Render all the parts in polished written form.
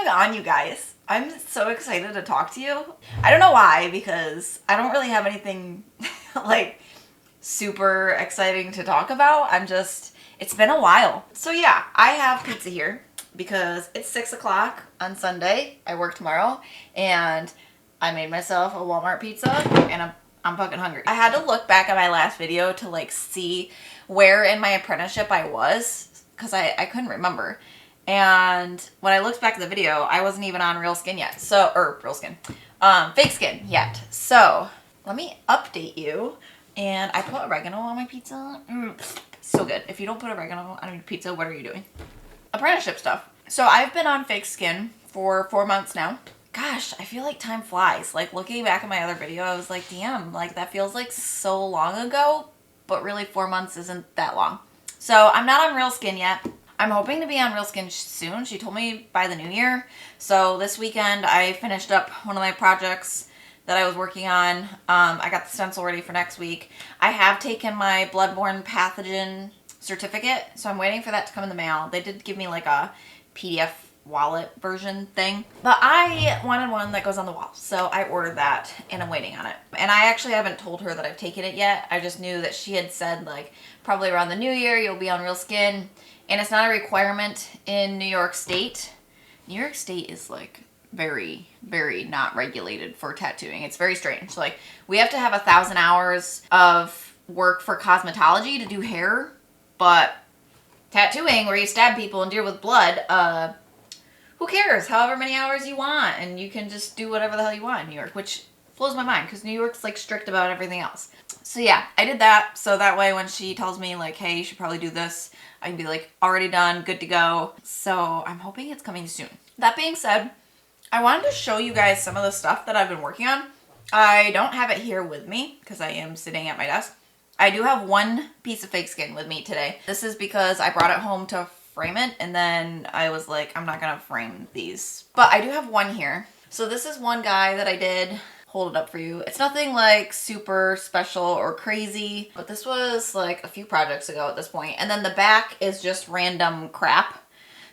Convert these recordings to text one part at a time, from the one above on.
going on, you guys? I'm so excited to talk to you. I don't know why, because I don't really have anything like super exciting to talk about. It's been a while. So yeah, I have pizza here because it's 6 o'clock on Sunday. I work tomorrow and I made myself a Walmart pizza and I'm fucking hungry. I had to look back at my last video to like see where in my apprenticeship I was because I couldn't remember. And when I looked back at the video, I wasn't even on real skin yet. Fake skin yet. So let me update you. And I put oregano on my pizza. So good. If you don't put oregano on your pizza, what are you doing? Apprenticeship stuff. So I've been on fake skin for 4 months now. Gosh, I feel like time flies. Like looking back at my other video, I was like, damn, like that feels like so long ago, but really 4 months isn't that long. So I'm not on real skin yet. I'm hoping to be on real skin soon. She told me by the new year. So this weekend I finished up one of my projects that I was working on. I got the stencil ready for next week. I have taken my bloodborne pathogen certificate, so I'm waiting for that to come in the mail. They did give me like a PDF wallet version thing, but I wanted one that goes on the wall, so I ordered that and I'm waiting on it. And I actually haven't told her that I've taken it yet. I just knew that she had said like probably around the new year you'll be on real skin, and it's not a requirement in New York State. New York State is like very, very not regulated for tattooing. It's very strange. Like we have to have 1,000 hours of work for cosmetology to do hair, but tattooing where you stab people and deal with blood, who cares? However many hours you want, and you can just do whatever the hell you want in New York, which blows my mind because New York's like strict about everything else. So yeah, I did that. So that way when she tells me like, hey, you should probably do this, I can be like already done, good to go. So I'm hoping it's coming soon. That being said, I wanted to show you guys some of the stuff that I've been working on. I don't have it here with me because I am sitting at my desk. I do have one piece of fake skin with me today. This is because I brought it home to frame it, and then I was like, I'm not gonna frame these. But I do have one here. So this is one guy that I did. Hold it up for you. It's nothing like super special or crazy, but this was like a few projects ago at this point. And then the back is just random crap.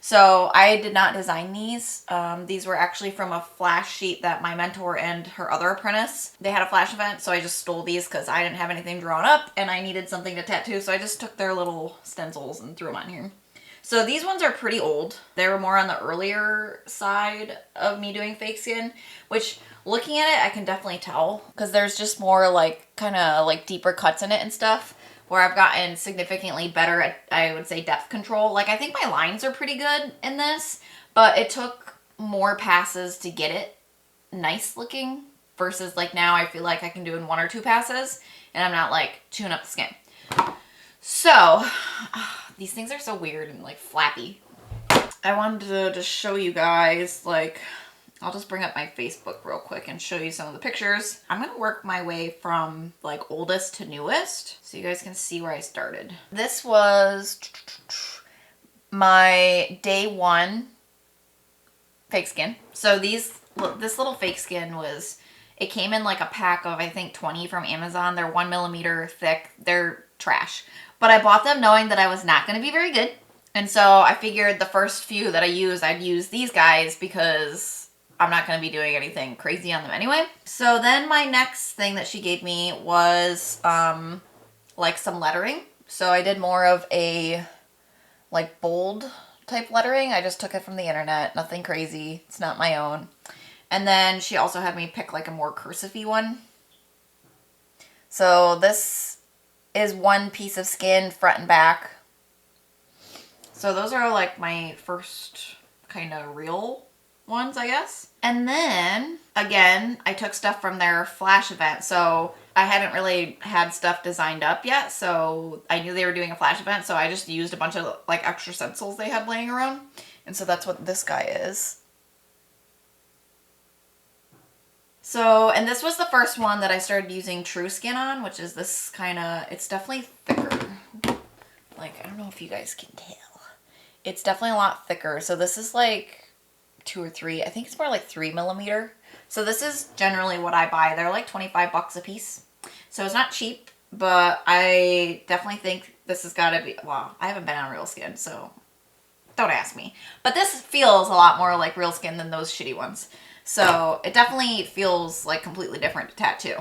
So I did not design these. These were actually from a flash sheet that my mentor and her other apprentice, they had a flash event, so I just stole these because I didn't have anything drawn up and I needed something to tattoo, so I just took their little stencils and threw them on here. So these ones are pretty old. They were more on the earlier side of me doing fake skin, which looking at it, I can definitely tell because there's just more like kind of like deeper cuts in it and stuff, where I've gotten significantly better at, I would say, depth control. Like I think my lines are pretty good in this, but it took more passes to get it nice looking versus like now I feel like I can do in 1 or 2 passes and I'm not like chewing up the skin. So these things are so weird and like flappy. I wanted to just show you guys, like, I'll just bring up my Facebook real quick and show you some of the pictures. I'm gonna work my way from like oldest to newest so you guys can see where I started. This was my day 1 fake skin. So this little fake skin was, it came in like a pack of I think 20 from Amazon. They're 1 millimeter thick. They're trash. But I bought them knowing that I was not gonna be very good. And so I figured the first few that I use, I'd use these guys because I'm not going to be doing anything crazy on them anyway. So then my next thing that she gave me was like some lettering. So I did more of a like bold type lettering. I just took it from the internet. Nothing crazy. It's not my own. And then she also had me pick like a more cursive-y one. So this is one piece of skin, front and back. So those are like my first kind of real ones, I guess. And then again, I took stuff from their flash event. So I hadn't really had stuff designed up yet, so I knew they were doing a flash event, so I just used a bunch of like extra stencils they had laying around. And so that's what this guy is. So, and this was the first one that I started using True Skin on, which is this kind of, it's definitely thicker. Like, I don't know if you guys can tell. It's definitely a lot thicker. So this is like 2 or 3, I think it's more like 3 millimeter. So this is generally what I buy. They're like 25 bucks a piece. So it's not cheap, but I definitely think this has got to be, well, I haven't been on real skin, so Don't ask me. But this feels a lot more like real skin than those shitty ones. So it definitely feels like completely different to tattoo.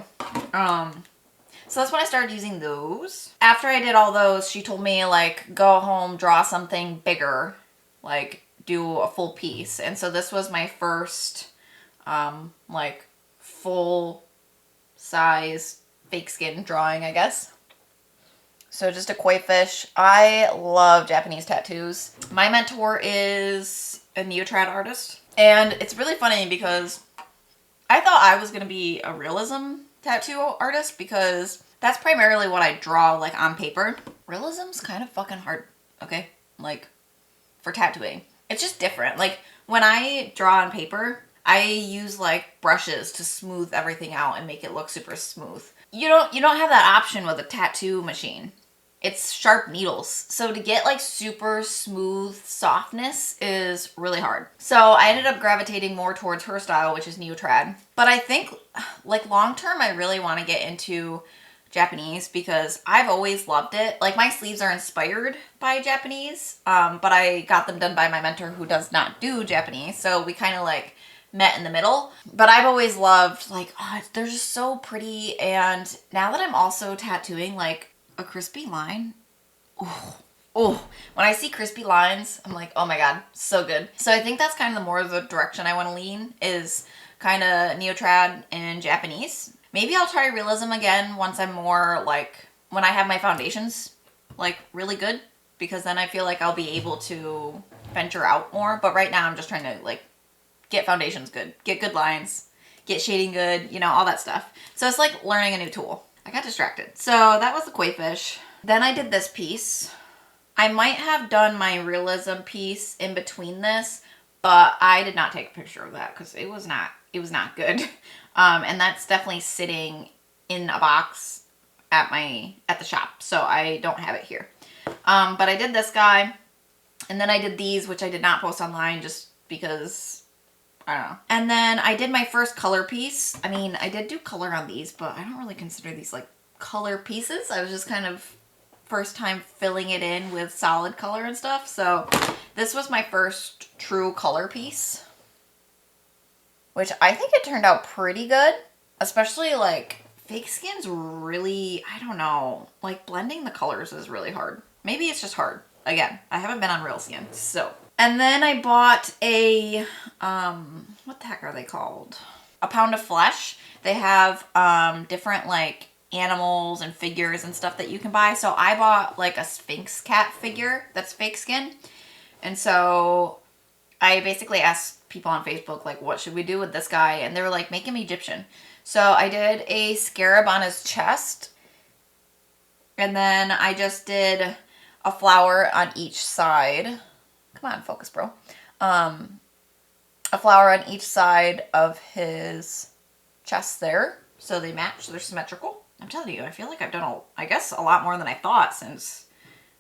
So that's when I started using those. After I did all those, she told me like, go home, draw something bigger, like do a full piece. And so this was my first like full size fake skin drawing, I guess. So just a koi fish. I love Japanese tattoos. My mentor is a neotrad artist. And it's really funny because I thought I was going to be a realism tattoo artist because that's primarily what I draw like on paper. Realism's kind of fucking hard, okay? Like for tattooing. It's just different. Like when I draw on paper, I use like brushes to smooth everything out and make it look super smooth. You don't have that option with a tattoo machine. It's sharp needles. So to get like super smooth softness is really hard. So I ended up gravitating more towards her style, which is neotrad. But I think like long term, I really want to get into Japanese because I've always loved it. Like my sleeves are inspired by Japanese, but I got them done by my mentor who does not do Japanese. So we kind of like met in the middle. But I've always loved like, oh, they're just so pretty. And now that I'm also tattooing like a crispy line, oh, when I see crispy lines, I'm like, oh my God, so good. So I think that's kind of the more the direction I want to lean is kind of neotrad and Japanese. Maybe I'll try realism again once I'm more like, when I have my foundations like really good, because then I feel like I'll be able to venture out more. But right now I'm just trying to like get foundations good, get good lines, get shading good, you know, all that stuff. So it's like learning a new tool. I got distracted. So that was the koi fish. Then I did this piece. I might have done my realism piece in between this, but I did not take a picture of that because it was not good. And that's definitely sitting in a box at the shop. So I don't have it here. But I did this guy and then I did these, which I did not post online just because I don't know. And then I did my first color piece. I mean, I did do color on these, but I don't really consider these like color pieces. I was just kind of first time filling it in with solid color and stuff. So this was my first true color piece, which I think it turned out pretty good. Especially like fake skin's really, I don't know, like blending the colors is really hard. Maybe it's just hard. Again, I haven't been on real skin, so. And then I bought a, what the heck are they called? A pound of flesh. They have different like animals and figures and stuff that you can buy. So I bought like a Sphinx cat figure that's fake skin. And so I basically asked people on Facebook, like, what should we do with this guy? And they were like, make him Egyptian. So I did a scarab on his chest. And then I just did a flower on each side. Come on, focus, bro. A flower on each side of his chest there. So they match, they're symmetrical. I'm telling you, I feel like I've done, a lot more than I thought since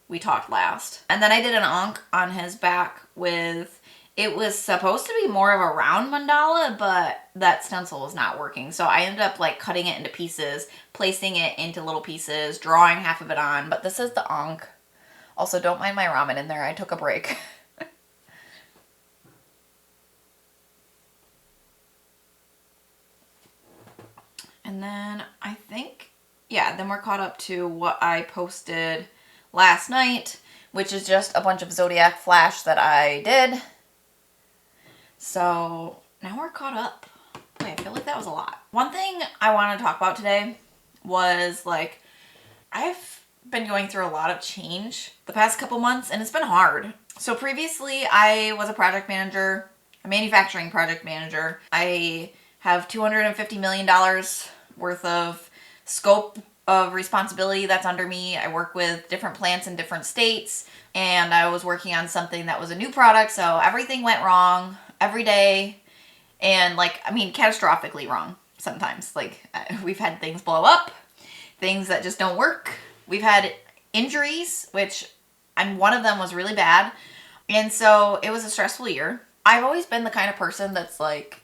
we talked last. And then I did an ankh on his back with, it was supposed to be more of a round mandala, but that stencil was not working. So I ended up like cutting it into pieces, placing it into little pieces, drawing half of it on. But this is the ankh. Also, don't mind my ramen in there. I took a break. And then I think, yeah, then we're caught up to what I posted last night, which is just a bunch of Zodiac flash that I did. So now we're caught up. Wait, I feel like that was a lot. One thing I want to talk about today was like, I've been going through a lot of change the past couple months and it's been hard. So previously I was a project manager, a manufacturing project manager. I have $250 million worth of scope of responsibility that's under me. I work with different plants in different states and I was working on something that was a new product. So everything went wrong every day and like, I mean, catastrophically wrong sometimes. Like we've had things blow up, things that just don't work. We've had injuries, which one of them was really bad. And so it was a stressful year. I've always been the kind of person that's like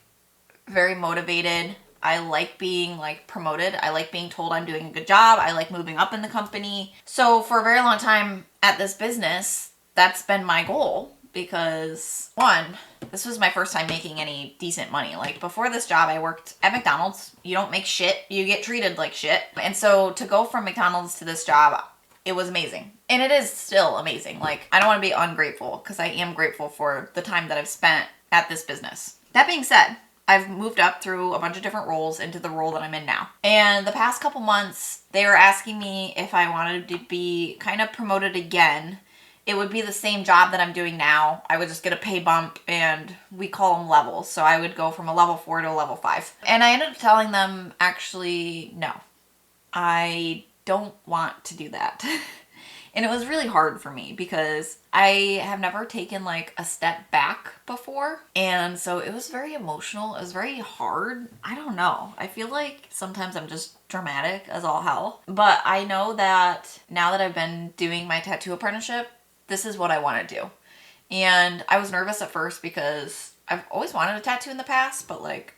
very motivated. I like being like promoted. I like being told I'm doing a good job. I like moving up in the company. So for a very long time at this business, that's been my goal. because one, this was my first time making any decent money. Like before this job, I worked at McDonald's. You don't make shit, you get treated like shit. And so to go from McDonald's to this job, it was amazing. And it is still amazing. Like I don't want to be ungrateful because I am grateful for the time that I've spent at this business. That being said, I've moved up through a bunch of different roles into the role that I'm in now. And the past couple months, they were asking me if I wanted to be kind of promoted again. It would be the same job that I'm doing now. I would just get a pay bump and we call them levels. So I would go from a level 4 to a level 5. And I ended up telling them, actually, no, I don't want to do that. And it was really hard for me because I have never taken like a step back before. And so it was very emotional. It was very hard. I don't know. I feel like sometimes I'm just dramatic as all hell. But I know that now that I've been doing my tattoo apprenticeship, this is what I want to do. And I was nervous at first because I've always wanted a tattoo in the past, but like,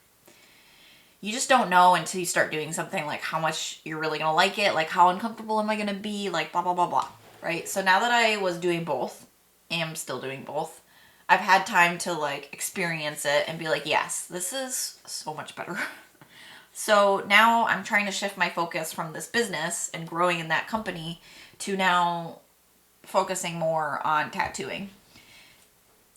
you just don't know until you start doing something, like how much you're really going to like it, like how uncomfortable am I going to be, like blah, blah, blah, blah, right? So now that I was doing both, am still doing both, I've had time to like experience it and be like, yes, this is so much better. So now I'm trying to shift my focus from this business and growing in that company to now focusing more on tattooing.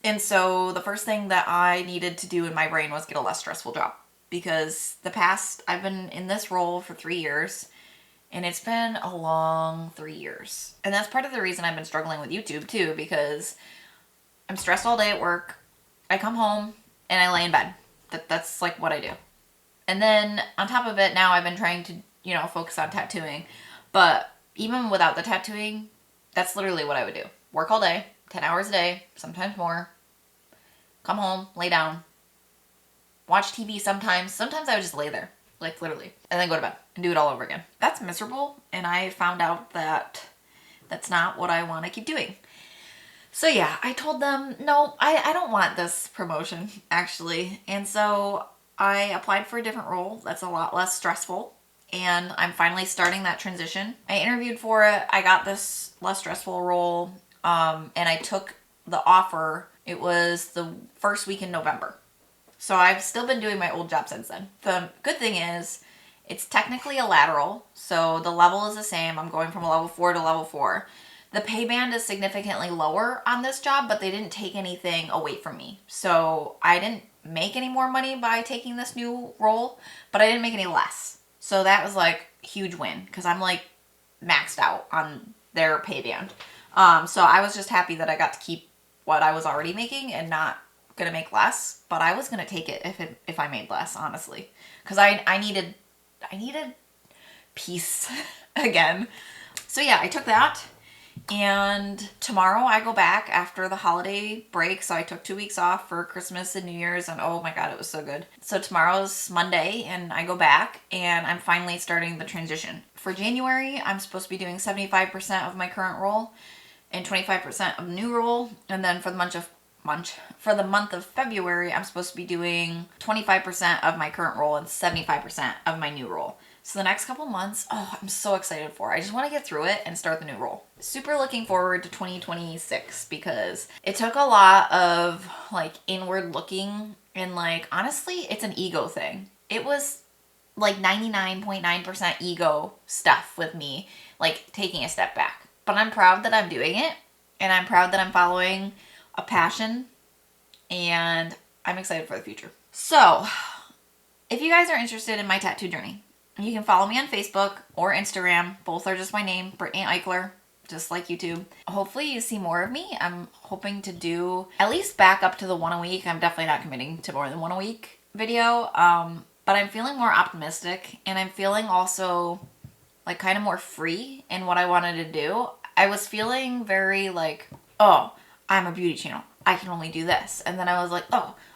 And so the first thing that I needed to do in my brain was get a less stressful job. Because I've been in this role for 3 years, and it's been a long 3 years. And that's part of the reason I've been struggling with YouTube too, because I'm stressed all day at work. I come home and I lay in bed. That's like what I do. And then on top of it, now I've been trying to, focus on tattooing. But even without the tattooing, that's literally what I would do. Work all day, 10 hours a day, sometimes more. Come home, lay down. Watch TV sometimes. Sometimes I would just lay there, like literally, and then go to bed and do it all over again. That's miserable, and I found out that that's not what I want to keep doing. So yeah, I told them, no, I don't want this promotion, actually. And so I applied for a different role that's a lot less stressful, and I'm finally starting that transition. I interviewed for it. I got this less stressful role, and I took the offer. It was the first week in November. So I've still been doing my old job since then. The good thing is it's technically a lateral, so the level is the same. I'm going from a level 4 to level 4. The pay band is significantly lower on this job, but they didn't take anything away from me. So I didn't make any more money by taking this new role, but I didn't make any less. So that was like a huge win because I'm like maxed out on their pay band. So I was just happy that I got to keep what I was already making and not gonna make less, but I was gonna take it if I made less, honestly, because I needed peace again. So yeah, I took that, and tomorrow I go back after the holiday break. So I took 2 weeks off for Christmas and New Year's, and oh my god, it was so good. So tomorrow's Monday, and I go back, and I'm finally starting the transition. For January, I'm supposed to be doing 75% of my current role and 25% of the new role, and then for the month of February, I'm supposed to be doing 25% of my current role and 75% of my new role. So the next couple months, I'm so excited for. I just want to get through it and start the new role. Super looking forward to 2026 because it took a lot of like inward looking and like honestly, it's an ego thing. It was like 99.9% ego stuff with me, like taking a step back. But I'm proud that I'm doing it, and I'm proud that I'm following a passion, and I'm excited for the future. So, if you guys are interested in my tattoo journey, you can follow me on Facebook or Instagram. Both are just my name, Brittany Eichler, just like YouTube. Hopefully you see more of me. I'm hoping to do at least back up to the 1 a week. I'm definitely not committing to more than 1 a week video, but I'm feeling more optimistic, and I'm feeling also like kind of more free in what I wanted to do. I was feeling very like, I'm a beauty channel, I can only do this. And then I was like,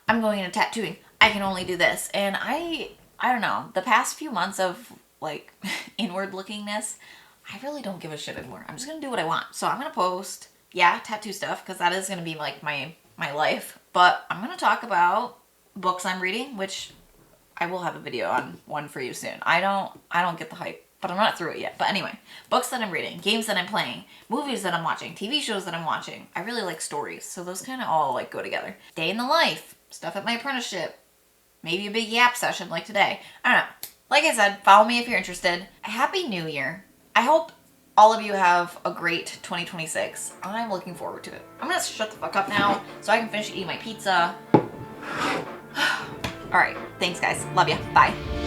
I'm going into tattooing, I can only do this. And I don't know, the past few months of like inward lookingness, I really don't give a shit anymore. I'm just gonna do what I want. So I'm gonna post, tattoo stuff, because that is gonna be like my life. But I'm gonna talk about books I'm reading, which I will have a video on one for you soon. I don't get the hype but I'm not through it yet. But anyway, books that I'm reading, games that I'm playing, movies that I'm watching, TV shows that I'm watching. I really like stories, so those kind of all like go together. Day in the life, stuff at my apprenticeship, maybe a big yap session like today. I don't know. Like I said, follow me if you're interested. Happy New Year. I hope all of you have a great 2026. I'm looking forward to it. I'm gonna shut the fuck up now so I can finish eating my pizza. All right, thanks guys. Love ya. Bye.